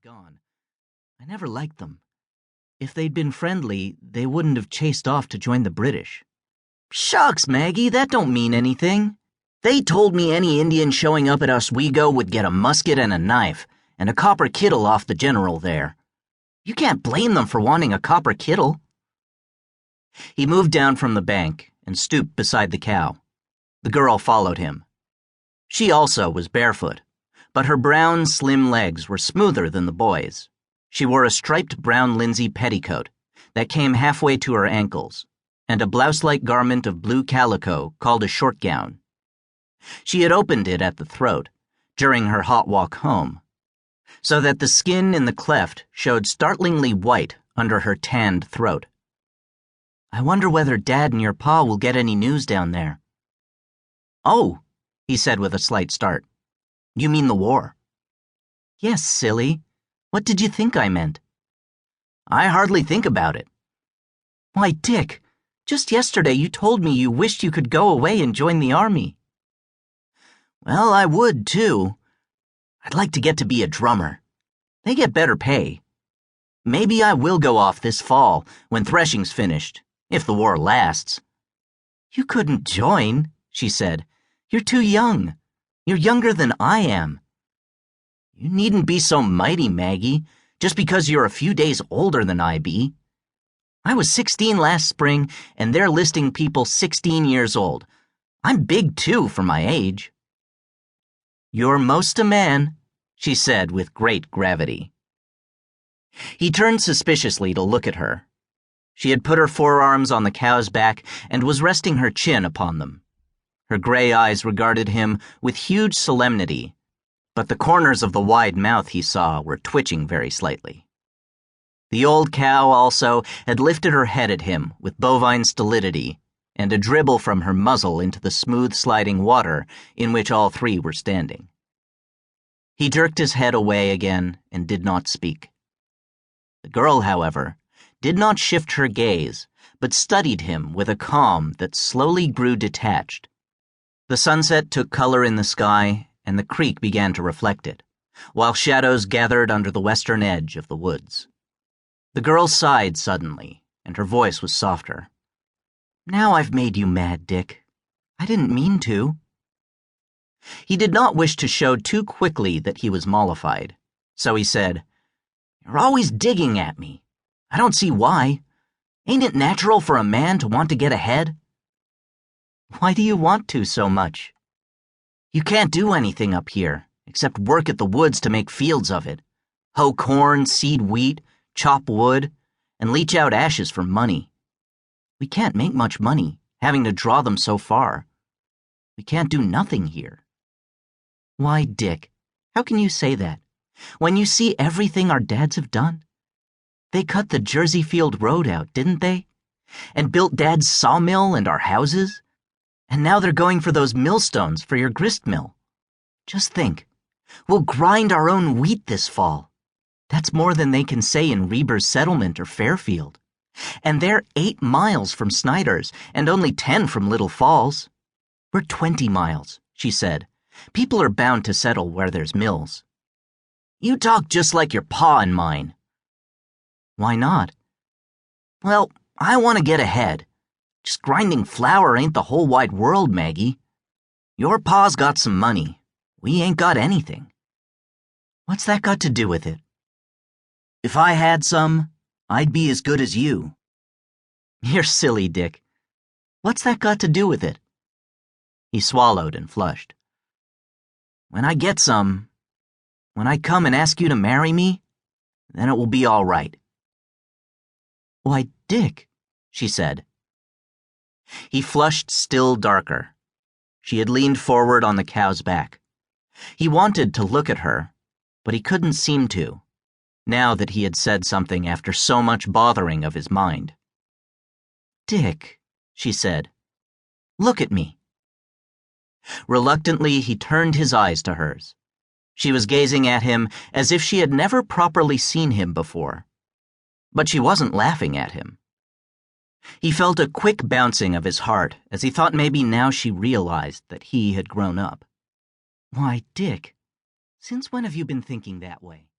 had gone. I never liked them. If they'd been friendly, they wouldn't have chased off to join the British. Shucks, Maggie, that don't mean anything. They told me any Indian showing up at Oswego would get a musket and a knife, and a copper kittle off the general there. You can't blame them for wanting a copper kittle. He moved down from the bank and stooped beside the cow. The girl followed him. She also was barefoot, but her brown, slim legs were smoother than the boy's. She wore a striped brown linsey petticoat that came halfway to her ankles, and a blouse-like garment of blue calico called a short gown. She had opened it at the throat during her hot walk home, so that the skin in the cleft showed startlingly white under her tanned throat. I wonder whether Dad and your pa will get any news down there. Oh, he said with a slight start. You mean the war? Yes, silly. What did you think I meant? I hardly think about it. Why, Dick, just yesterday you told me you wished you could go away and join the army. Well, I would, too. I'd like to get to be a drummer. They get better pay. Maybe I will go off this fall when threshing's finished, if the war lasts. You couldn't join, she said. You're too young. You're younger than I am. You needn't be so mighty, Maggie, just because you're a few days older than I be. I was 16 last spring, and they're listing people 16 years old. I'm big, too, for my age. You're most a man, she said with great gravity. He turned suspiciously to look at her. She had put her forearms on the cow's back and was resting her chin upon them. Her gray eyes regarded him with huge solemnity, but the corners of the wide mouth he saw were twitching very slightly. The old cow also had lifted her head at him with bovine stolidity, and a dribble from her muzzle into the smooth sliding water in which all three were standing. He jerked his head away again and did not speak. The girl, however, did not shift her gaze, but studied him with a calm that slowly grew detached. The sunset took color in the sky, and the creek began to reflect it, while shadows gathered under the western edge of the woods. The girl sighed suddenly, and her voice was softer. Now I've made you mad, Dick. I didn't mean to. He did not wish to show too quickly that he was mollified, so he said, You're always digging at me. I don't see why. Ain't it natural for a man to want to get ahead? Why do you want to so much? You can't do anything up here, except work at the woods to make fields of it, hoe corn, seed wheat, chop wood, and leach out ashes for money. We can't make much money, having to draw them so far. We can't do nothing here. Why, Dick, how can you say that, when you see everything our dads have done? They cut the Jersey Field Road out, didn't they? And built Dad's sawmill and our houses? And now they're going for those millstones for your grist mill. Just think, we'll grind our own wheat this fall. That's more than they can say in Reber's Settlement or Fairfield. And they're 8 miles from Snyder's and only 10 from Little Falls. We're 20 miles, she said. People are bound to settle where there's mills. You talk just like your pa and mine. Why not? Well, I want to get ahead. Just grinding flour ain't the whole wide world, Maggie. Your pa's got some money. We ain't got anything. What's that got to do with it? If I had some, I'd be as good as you. You're silly, Dick. What's that got to do with it? He swallowed and flushed. When I get some, when I come and ask you to marry me, then it will be all right. Why, Dick, she said. He flushed still darker. She had leaned forward on the cow's back. He wanted to look at her, but he couldn't seem to, now that he had said something after so much bothering of his mind. Dick, she said, look at me. Reluctantly, he turned his eyes to hers. She was gazing at him as if she had never properly seen him before. But she wasn't laughing at him. He felt a quick bouncing of his heart as he thought maybe now she realized that he had grown up. Why, Dick, since when have you been thinking that way?